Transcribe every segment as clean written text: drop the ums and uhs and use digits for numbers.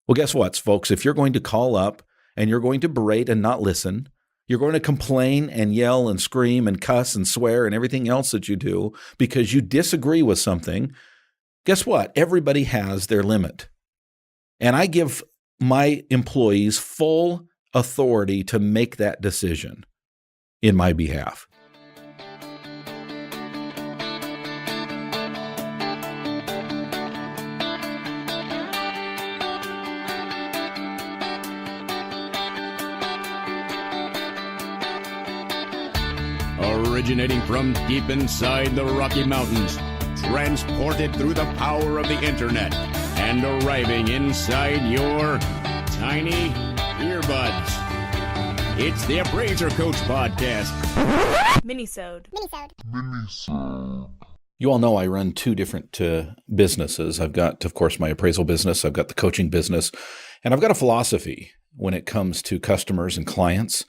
Well, guess what, folks? If you're going to call up and you're going to berate and not listen, you're going to complain and yell and scream and cuss and swear and everything else that you do because you disagree with something, guess what? Everybody has their limit. And I give my employees full authority to make that decision in my behalf. Originating from deep inside the Rocky Mountains, transported through the power of the internet, and arriving inside your tiny earbuds. It's the Appraiser Coach Podcast. Minisode. You all know I run two different businesses. I've got, of course, my appraisal business. I've got the coaching business. And I've got a philosophy when it comes to customers and clients.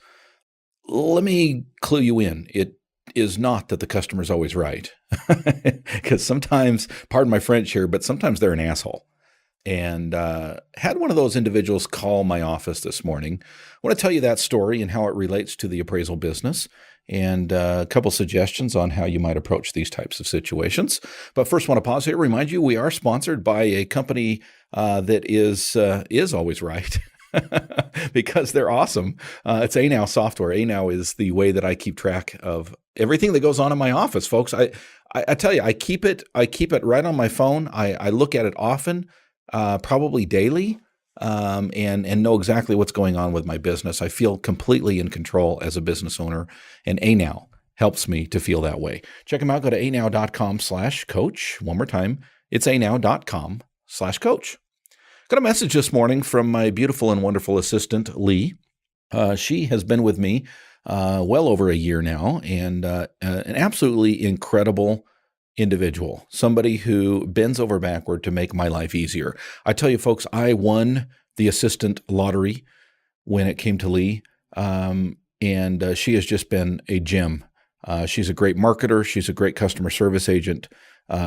Let me clue you in. It is not that the customer's always right. Because sometimes, pardon my French here, but sometimes they're an asshole. And had one of those individuals call my office this morning. I want to tell you that story and how it relates to the appraisal business, and a couple suggestions on how you might approach these types of situations. But first, I want to pause here, remind you we are sponsored by a company that is always right. Because they're awesome. It's Anow software. Anow is the way that I keep track of everything that goes on in my office, folks. I tell you, I keep it right on my phone. I look at it often, probably daily, and know exactly what's going on with my business. I feel completely in control as a business owner, and Anow helps me to feel that way. Check them out. Go to anow.com/coach. One more time. It's anow.com/coach. Got a message this morning from my beautiful and wonderful assistant, Lee. She has been with me well over a year now, and an absolutely incredible individual, somebody who bends over backward to make my life easier. I tell you, folks, I won the assistant lottery when it came to Lee, and she has just been a gem. She's a great marketer. She's a great customer service agent.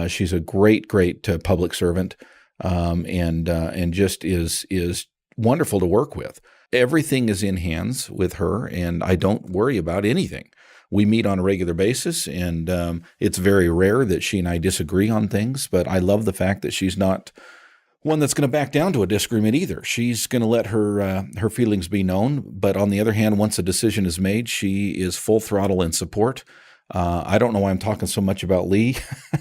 She's a great public servant. And just is wonderful to work with. Everything is in hands with her, and I don't worry about anything. We meet on a regular basis, and it's very rare that she and I disagree on things, but I love the fact that she's not one that's going to back down to a disagreement either. She's going to let her feelings be known, but on the other hand, once a decision is made, she is full throttle in support. I don't know why I'm talking so much about Lee.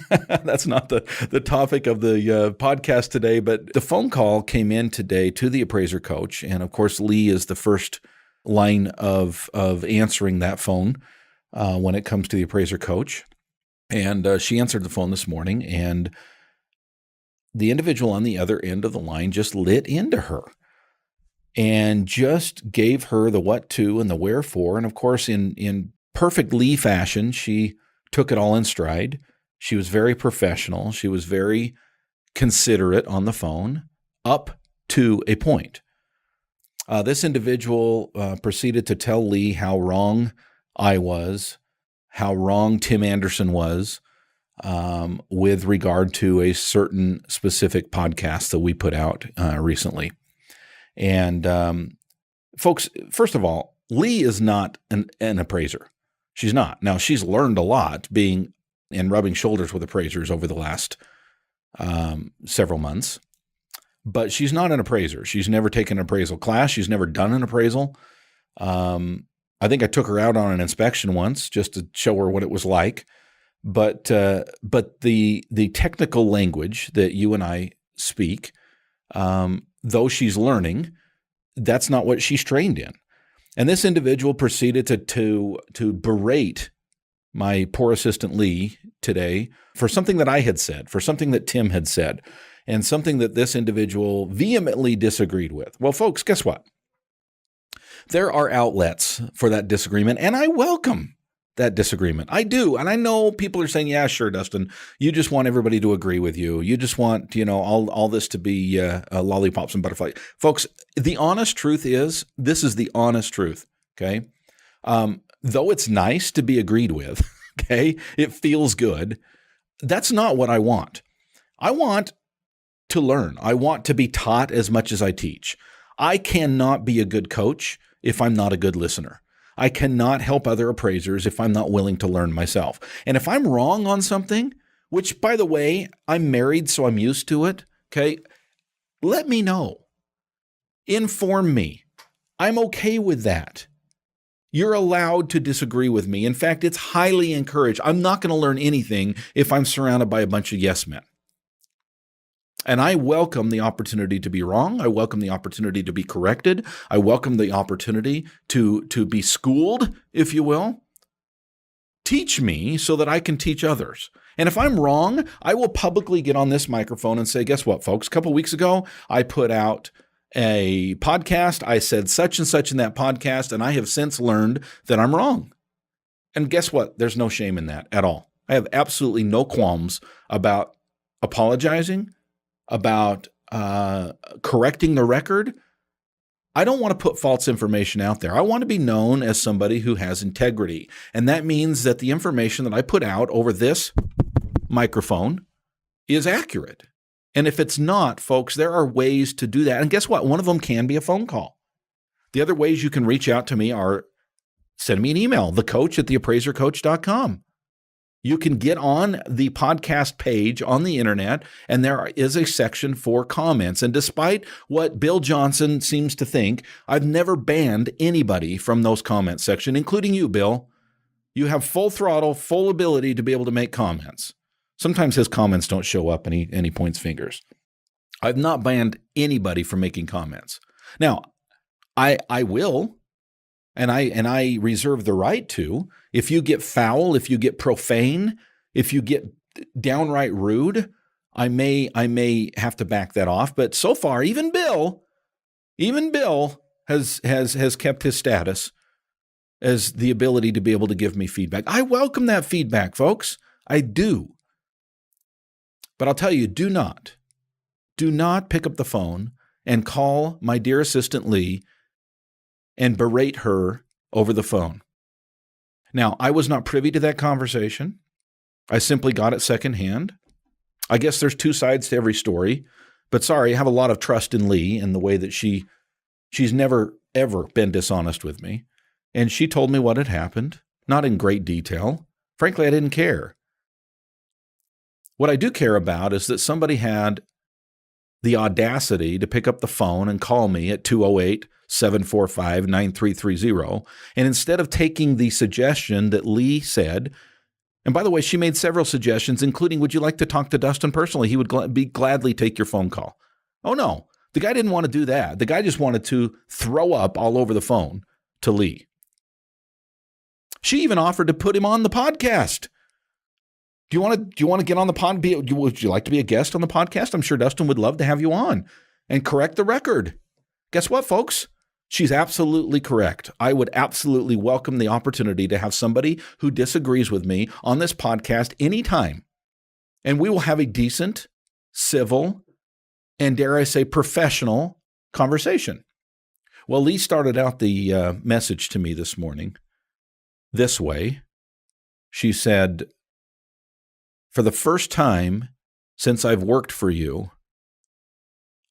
That's not the topic of the podcast today, but the phone call came in today to the appraiser coach. And of course, Lee is the first line of answering that phone when it comes to the appraiser coach. And she answered the phone this morning, and the individual on the other end of the line just lit into her and just gave her the what to and the wherefore. And of course, in perfect Lee fashion, she took it all in stride. She was very professional. She was very considerate on the phone up to a point. This individual proceeded to tell Lee how wrong I was, how wrong Tim Anderson was with regard to a certain specific podcast that we put out recently. And folks, first of all, Lee is not an appraiser. She's not. Now, she's learned a lot being and rubbing shoulders with appraisers over the last several months, but she's not an appraiser. She's never taken an appraisal class. She's never done an appraisal. I think I took her out on an inspection once just to show her what it was like. But the technical language that you and I speak, though she's learning, that's not what she's trained in. And this individual proceeded to berate my poor assistant Lee today for something that I had said, for something that Tim had said, and something that this individual vehemently disagreed with. Well, folks, guess what? There are outlets for that disagreement, and I welcome that disagreement. I do. And I know people are saying, yeah, sure, Dustin, you just want everybody to agree with you. You just want, all this to be lollipops and butterflies. Folks, the honest truth is, this is the honest truth, okay? Though it's nice to be agreed with, okay, it feels good, that's not what I want. I want to learn. I want to be taught as much as I teach. I cannot be a good coach if I'm not a good listener. I cannot help other appraisers if I'm not willing to learn myself. And if I'm wrong on something, which, by the way, I'm married, so I'm used to it, okay, let me know. Inform me. I'm okay with that. You're allowed to disagree with me. In fact, it's highly encouraged. I'm not going to learn anything if I'm surrounded by a bunch of yes men. And I welcome the opportunity to be wrong. I welcome the opportunity to be corrected. I welcome the opportunity to be schooled, if you will. Teach me so that I can teach others. And if I'm wrong, I will publicly get on this microphone and say, guess what, folks? A couple of weeks ago, I put out a podcast. I said such and such in that podcast, and I have since learned that I'm wrong. And guess what? There's no shame in that at all. I have absolutely no qualms about apologizing, about correcting the record. I don't want to put false information out there. I want to be known as somebody who has integrity. And that means that the information that I put out over this microphone is accurate. And if it's not, folks, there are ways to do that. And guess what? One of them can be a phone call. The other ways you can reach out to me are send me an email, thecoach@theappraisercoach.com. You can get on the podcast page on the internet, and there is a section for comments. And despite what Bill Johnson seems to think, I've never banned anybody from those comment section, including you, Bill. You have full throttle, full ability to be able to make comments. Sometimes his comments don't show up and he points fingers. I've not banned anybody from making comments. Now, I will, and I reserve the right to. If you get foul, if you get profane, if you get downright rude, I may have to back that off. But so far, even Bill has kept his status as the ability to be able to give me feedback. I welcome that feedback, folks. I do. But I'll tell you, do not pick up the phone and call my dear assistant Lee and berate her over the phone. Now, I was not privy to that conversation. I simply got it secondhand. I guess there's two sides to every story, but sorry, I have a lot of trust in Lee and the way that she's never, ever been dishonest with me. And she told me what had happened, not in great detail. Frankly, I didn't care. What I do care about is that somebody had the audacity to pick up the phone and call me at 208-745-9330. And instead of taking the suggestion that Lee said, and by the way, she made several suggestions, including, would you like to talk to Dustin personally? He would gladly take your phone call. Oh, no. The guy didn't want to do that. The guy just wanted to throw up all over the phone to Lee. She even offered to put him on the podcast. Do you want to get on the pod? Would you like to be a guest on the podcast? I'm sure Dustin would love to have you on and correct the record. Guess what, folks? She's absolutely correct. I would absolutely welcome the opportunity to have somebody who disagrees with me on this podcast anytime. And we will have a decent, civil, and dare I say, professional conversation. Well, Lee started out the message to me this morning this way. She said, for the first time since I've worked for you,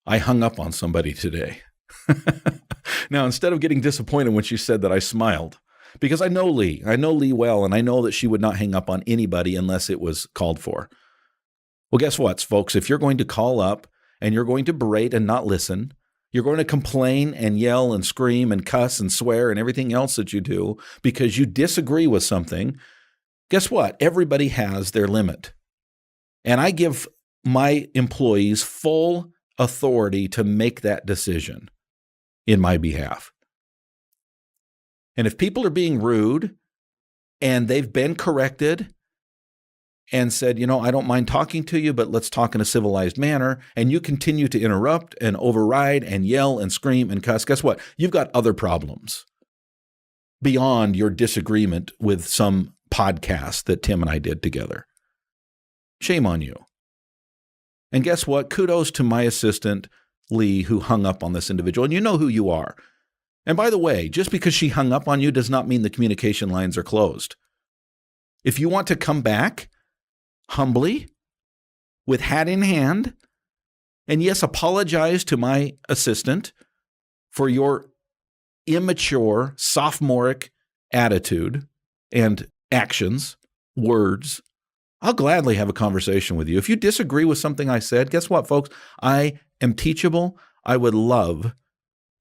I hung up on somebody today. Now, instead of getting disappointed when she said that, I smiled because I know Lee. I know Lee well, and I know that she would not hang up on anybody unless it was called for. Well, guess what, folks? If you're going to call up and you're going to berate and not listen, you're going to complain and yell and scream and cuss and swear and everything else that you do because you disagree with something, guess what? Everybody has their limit. And I give my employees full authority to make that decision in my behalf. And if people are being rude and they've been corrected and said, I don't mind talking to you, but let's talk in a civilized manner, and you continue to interrupt and override and yell and scream and cuss, guess what? You've got other problems beyond your disagreement with some podcast that Tim and I did together. Shame on you. And guess what? Kudos to my assistant, Lee, who hung up on this individual. And you know who you are. And by the way, just because she hung up on you does not mean the communication lines are closed. If you want to come back humbly, with hat in hand, And yes, apologize to my assistant for your immature, sophomoric attitude and actions, words. I'll gladly have a conversation with you. If you disagree with something I said, guess what, folks? I am teachable. I would love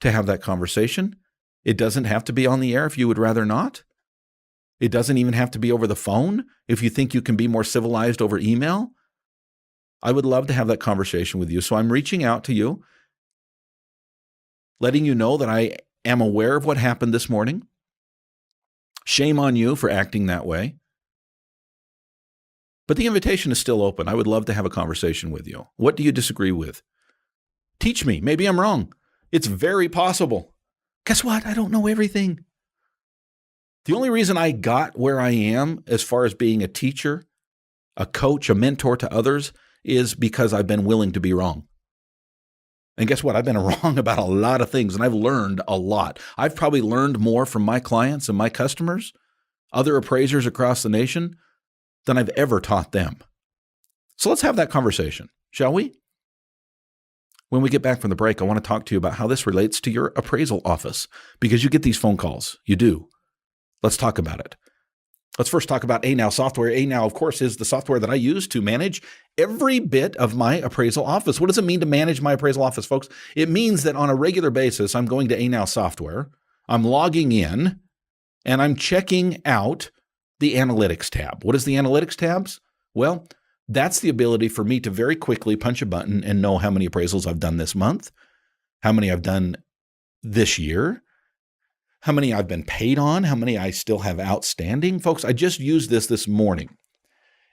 to have that conversation. It doesn't have to be on the air if you would rather not. It doesn't even have to be over the phone if you think you can be more civilized over email. I would love to have that conversation with you. So I'm reaching out to you, letting you know that I am aware of what happened this morning. Shame on you for acting that way. But the invitation is still open. I would love to have a conversation with you. What do you disagree with? Teach me. Maybe I'm wrong. It's very possible. Guess what? I don't know everything. The only reason I got where I am as far as being a teacher, a coach, a mentor to others is because I've been willing to be wrong. And guess what? I've been wrong about a lot of things, and I've learned a lot. I've probably learned more from my clients and my customers, other appraisers across the nation, than I've ever taught them. So let's have that conversation, shall we? When we get back from the break, I want to talk to you about how this relates to your appraisal office, because you get these phone calls. You do. Let's talk about it. Let's first talk about Anow software. Anow, of course, is the software that I use to manage every bit of my appraisal office. What does it mean to manage my appraisal office, folks? It means that on a regular basis, I'm going to Anow software, I'm logging in, and I'm checking out the analytics tab. What is the analytics tabs? Well, that's the ability for me to very quickly punch a button and know how many appraisals I've done this month, how many I've done this year, how many I've been paid on, how many I still have outstanding. Folks, I just used this morning.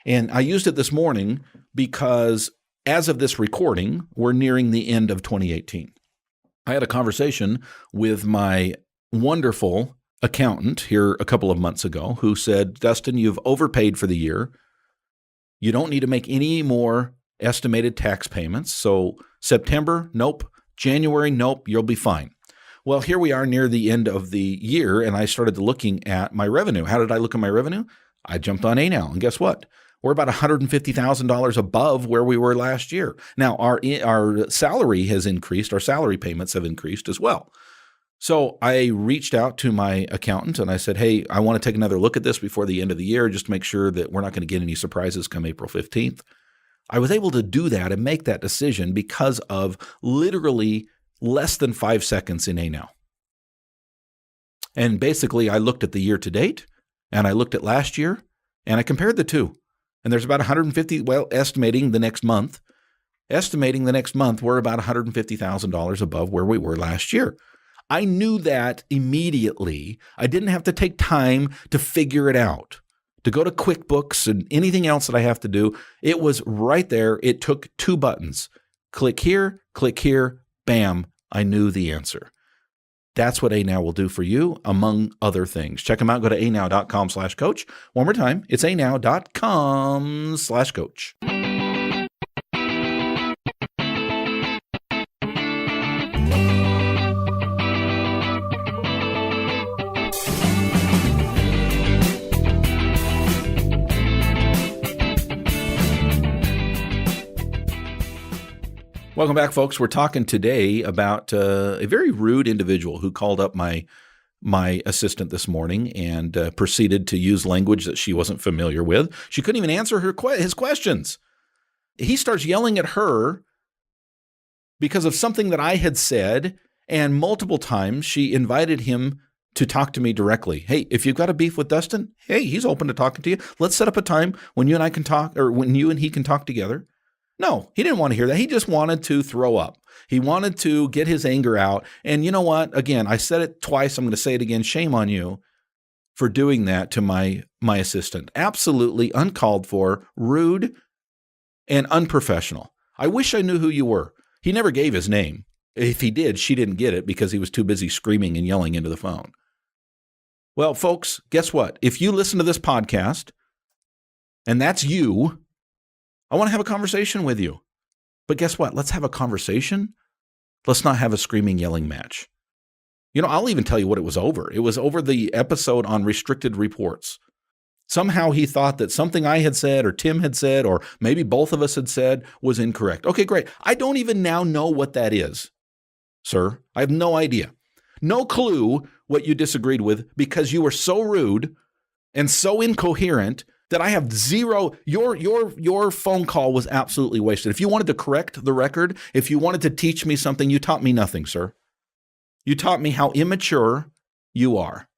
And I used it this morning because as of this recording, we're nearing the end of 2018. I had a conversation with my wonderful accountant here a couple of months ago who said, Dustin, you've overpaid for the year. You don't need to make any more estimated tax payments. So September, nope. January, nope. You'll be fine. Well, here we are near the end of the year, and I started looking at my revenue. How did I look at my revenue? I jumped on Anow, and guess what? We're about $150,000 above where we were last year. Now, our salary has increased. Our salary payments have increased as well. So I reached out to my accountant, and I said, hey, I want to take another look at this before the end of the year, just to make sure that we're not going to get any surprises come April 15th. I was able to do that and make that decision because of literally less than 5 seconds in Anow. And basically, I looked at the year to date, and I looked at last year, and I compared the two. And there's about 150, estimating the next month, we're about $150,000 above where we were last year. I knew that immediately. I didn't have to take time to figure it out, to go to QuickBooks and anything else that I have to do. It was right there. It took 2 buttons. Click here, bam, I knew the answer. That's what Anow will do for you, among other things. Check them out. Go to anow.com/coach. One more time, it's anow.com/coach. Welcome back, folks. We're talking today about a very rude individual who called up my assistant this morning and proceeded to use language that she wasn't familiar with. She couldn't even answer his questions. He starts yelling at her because of something that I had said, and multiple times she invited him to talk to me directly. Hey, if you've got a beef with Dustin, hey, he's open to talking to you. Let's set up a time when you and I can talk, or when you and he can talk together. No, he didn't want to hear that. He just wanted to throw up. He wanted to get his anger out. And you know what? Again, I said it twice. I'm going to say it again. Shame on you for doing that to my assistant. Absolutely uncalled for, rude, and unprofessional. I wish I knew who you were. He never gave his name. If he did, she didn't get it because he was too busy screaming and yelling into the phone. Well, folks, guess what? If you listen to this podcast, and that's you, I want to have a conversation with you. But guess what? Let's have a conversation. Let's not have a screaming, yelling match. You know, I'll even tell you what it was over. It was over the episode on restricted reports. Somehow he thought that something I had said or Tim had said, or maybe both of us had said was incorrect. Okay, great. I don't even now know what that is, sir. I have no idea. No clue what you disagreed with because you were so rude and so incoherent that I have zero. Your phone call was absolutely wasted. If you wanted to correct the record, if you wanted to teach me something, you taught me nothing, sir. You taught me how immature you are.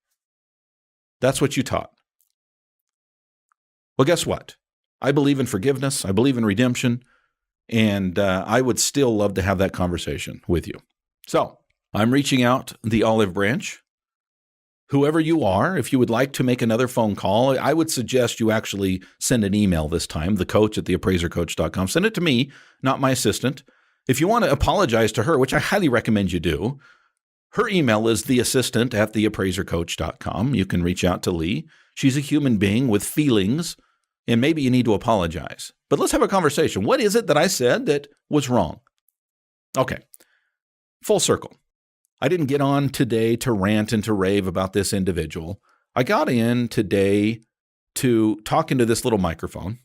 That's what you taught. Well, guess what? I believe in forgiveness. I believe in redemption. And I would still love to have that conversation with you. So I'm reaching out the olive branch. Whoever you are, if you would like to make another phone call, I would suggest you actually send an email this time, thecoach@theappraisercoach.com. Send it to me, not my assistant. If you want to apologize to her, which I highly recommend you do, her email is theassistant@theappraisercoach.com. You can reach out to Lee. She's a human being with feelings, and maybe you need to apologize. But let's have a conversation. What is it that I said that was wrong? Okay, full circle. I didn't get on today to rant and to rave about this individual. I got in today to talk into this little microphone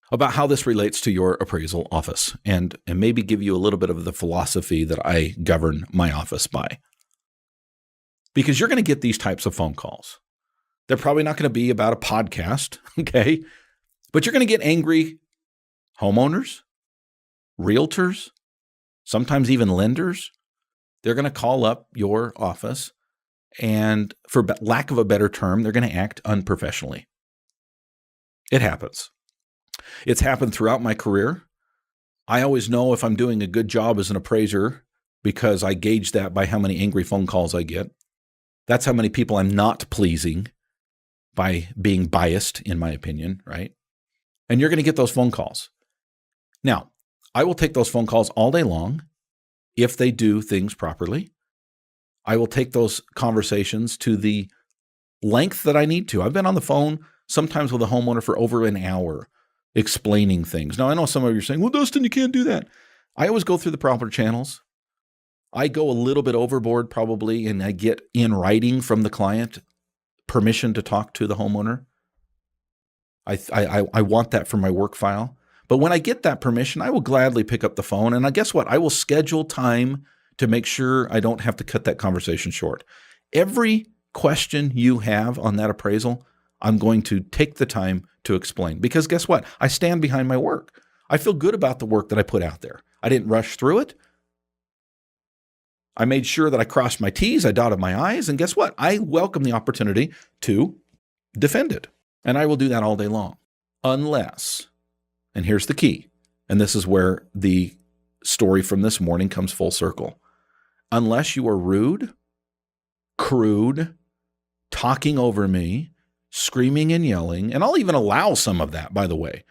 about how this relates to your appraisal office and maybe give you a little bit of the philosophy that I govern my office by. Because you're going to get these types of phone calls. They're probably not going to be about a podcast, okay? But you're going to get angry homeowners, realtors, sometimes even lenders. They're going to call up your office and, for lack of a better term, they're going to act unprofessionally. It happens. It's happened throughout my career. I always know if I'm doing a good job as an appraiser because I gauge that by how many angry phone calls I get. That's how many people I'm not pleasing by being biased, in my opinion, right? And you're going to get those phone calls. Now, I will take those phone calls all day long if they do things properly. I will take those conversations to the length that I need to. I've been on the phone sometimes with a homeowner for over an hour explaining things. Now, I know some of you are saying, well, Dustin, you can't do that. I always go through the proper channels. I go a little bit overboard probably, and I get in writing from the client permission to talk to the homeowner. I want that for my work file. But when I get that permission, I will gladly pick up the phone. And guess what? I will schedule time to make sure I don't have to cut that conversation short. Every question you have on that appraisal, I'm going to take the time to explain. Because guess what? I stand behind my work. I feel good about the work that I put out there. I didn't rush through it. I made sure that I crossed my T's, I dotted my I's, and guess what? I welcome the opportunity to defend it. And I will do that all day long. Unless, and here's the key, and this is where the story from this morning comes full circle. Unless you are rude, crude, talking over me, screaming and yelling, and I'll even allow some of that, by the way.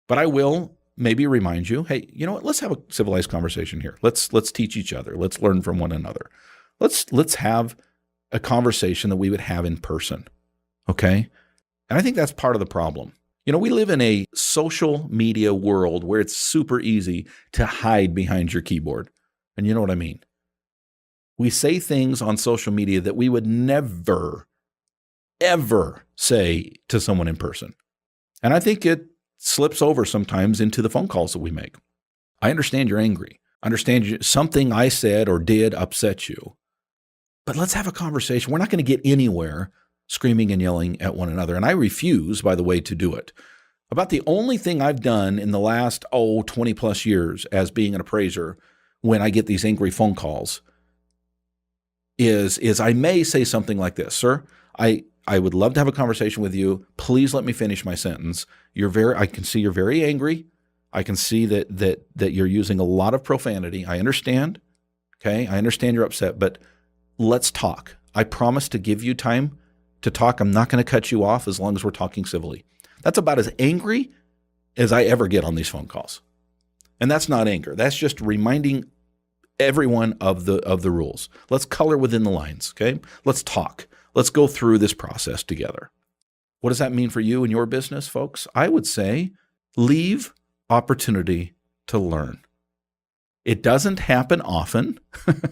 But I will maybe remind you, hey, you know what? Let's have a civilized conversation here. Let's teach each other. Let's learn from one another. Let's have a conversation that we would have in person. Okay? And I think that's part of the problem. You know, we live in a social media world where it's super easy to hide behind your keyboard. And you know what I mean? We say things on social media that we would never, ever say to someone in person. And I think it slips over sometimes into the phone calls that we make. I understand you're angry. I understand something I said or did upset you. But let's have a conversation. We're not going to get anywhere screaming and yelling at one another. And I refuse, by the way, to do it. About the only thing I've done in the last, 20 plus years as being an appraiser when I get these angry phone calls is I may say something like this, sir, I would love to have a conversation with you. Please let me finish my sentence. I can see you're very angry. I can see that you're using a lot of profanity. I understand. Okay. I understand you're upset, but let's talk. I promise to give you time to talk. I'm not going to cut you off as long as we're talking civilly. That's about as angry as I ever get on these phone calls. And that's not anger. That's just reminding everyone of the rules. Let's color within the lines. Okay. Let's talk. Let's go through this process together. What does that mean for you and your business, folks? I would say leave opportunity to learn. It doesn't happen often,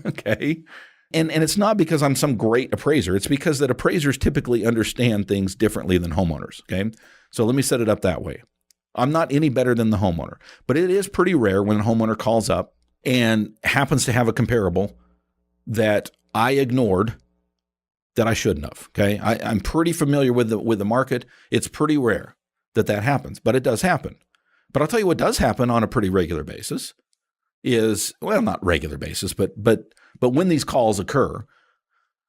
okay? And it's not because I'm some great appraiser. It's because that appraisers typically understand things differently than homeowners, okay? So let me set it up that way. I'm not any better than the homeowner, but it is pretty rare when a homeowner calls up and happens to have a comparable that I ignored that I shouldn't have, okay? I'm pretty familiar with the market. It's pretty rare that happens, but it does happen. But I'll tell you what does happen on a pretty regular basis is, well, not regular basis, but when these calls occur,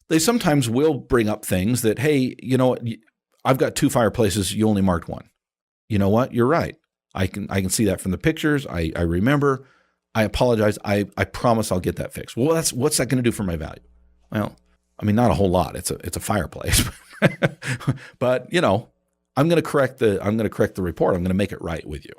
they sometimes will bring up things that, hey, you know what, I've got 2 fireplaces, you only marked 1. You know what? You're right. I can see that from the pictures. I remember. I apologize. I promise I'll get that fixed. Well, what's that going to do for my value? Well, I mean, not a whole lot. It's a fireplace, but you know, I'm going to correct the report. I'm going to make it right with you.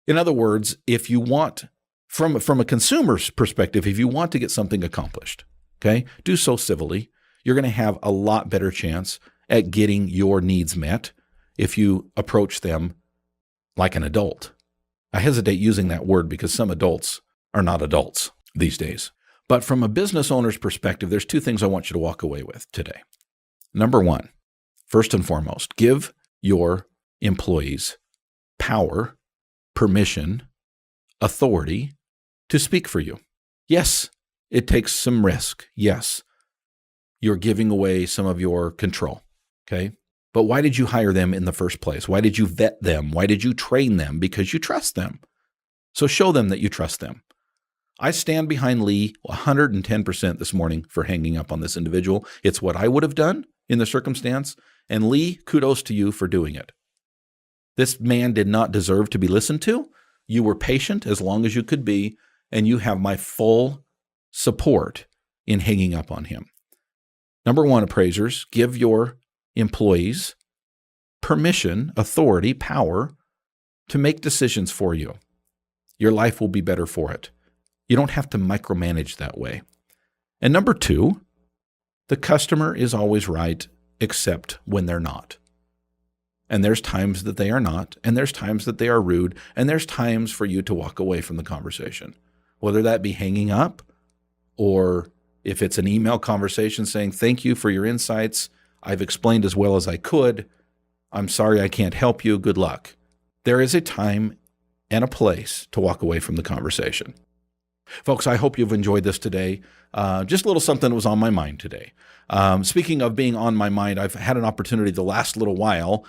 In other words, if you want, from a consumer's perspective, if you want to get something accomplished, okay, do so civilly. You're going to have a lot better chance at getting your needs met if you approach them like an adult. I hesitate using that word because some adults are not adults these days. But from a business owner's perspective, there's 2 things I want you to walk away with today. Number 1, first and foremost, give your employees power, permission, authority to speak for you. Yes, it takes some risk. Yes, you're giving away some of your control, okay? But why did you hire them in the first place? Why did you vet them? Why did you train them? Because you trust them. So show them that you trust them. I stand behind Lee 110% this morning for hanging up on this individual. It's what I would have done in the circumstance. And Lee, kudos to you for doing it. This man did not deserve to be listened to. You were patient as long as you could be, and you have my full support in hanging up on him. Number 1, appraisers, give your employees permission, authority, power to make decisions for you. Your life will be better for it. You don't have to micromanage that way. And number 2, the customer is always right except when they're not. And there's times that they are not, and there's times that they are rude, and there's times for you to walk away from the conversation, whether that be hanging up or if it's an email conversation saying, thank you for your insights. I've explained as well as I could. I'm sorry I can't help you. Good luck. There is a time and a place to walk away from the conversation. Folks, I hope you've enjoyed this today. Just a little something that was on my mind today. Speaking of being on my mind, I've had an opportunity the last little while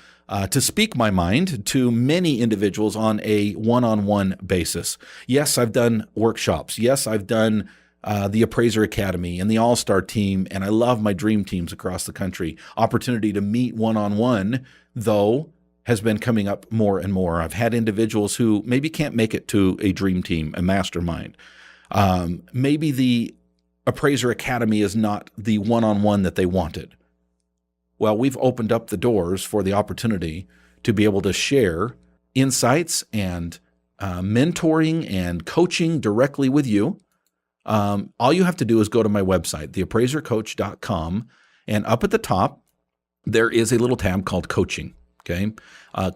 to speak my mind to many individuals on a one-on-one basis. Yes, I've done workshops. Yes, I've done the Appraiser Academy and the All-Star team, and I love my dream teams across the country. Opportunity to meet one-on-one, though, has been coming up more and more. I've had individuals who maybe can't make it to a dream team, a mastermind. Maybe the Appraiser Academy is not the one-on-one that they wanted. Well, we've opened up the doors for the opportunity to be able to share insights and mentoring and coaching directly with you. All you have to do is go to my website, theappraisercoach.com, and up at the top, there is a little tab called Coaching. Okay,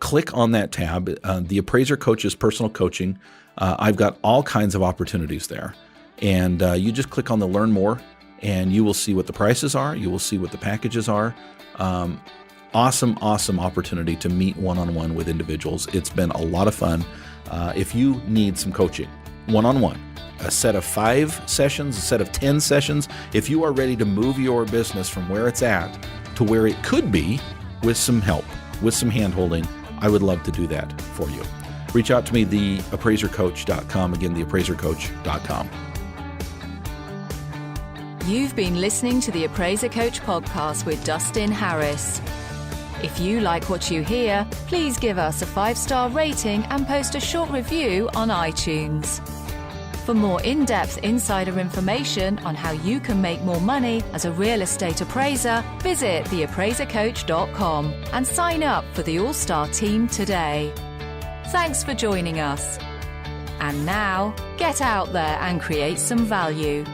click on that tab, the Appraiser Coach's personal coaching. I've got all kinds of opportunities there. And you just click on the Learn More, and you will see what the prices are. You will see what the packages are. Awesome opportunity to meet one-on-one with individuals. It's been a lot of fun. If you need some coaching, one-on-one, a set of 5 sessions, a set of 10 sessions, if you are ready to move your business from where it's at to where it could be with some help, with some hand-holding, I would love to do that for you. Reach out to me, theappraisercoach.com. Again, theappraisercoach.com. You've been listening to the Appraiser Coach podcast with Dustin Harris. If you like what you hear, please give us a 5-star rating and post a short review on iTunes. For more in-depth insider information on how you can make more money as a real estate appraiser, visit theappraisercoach.com and sign up for the All-Star team today. Thanks for joining us. And now, get out there and create some value.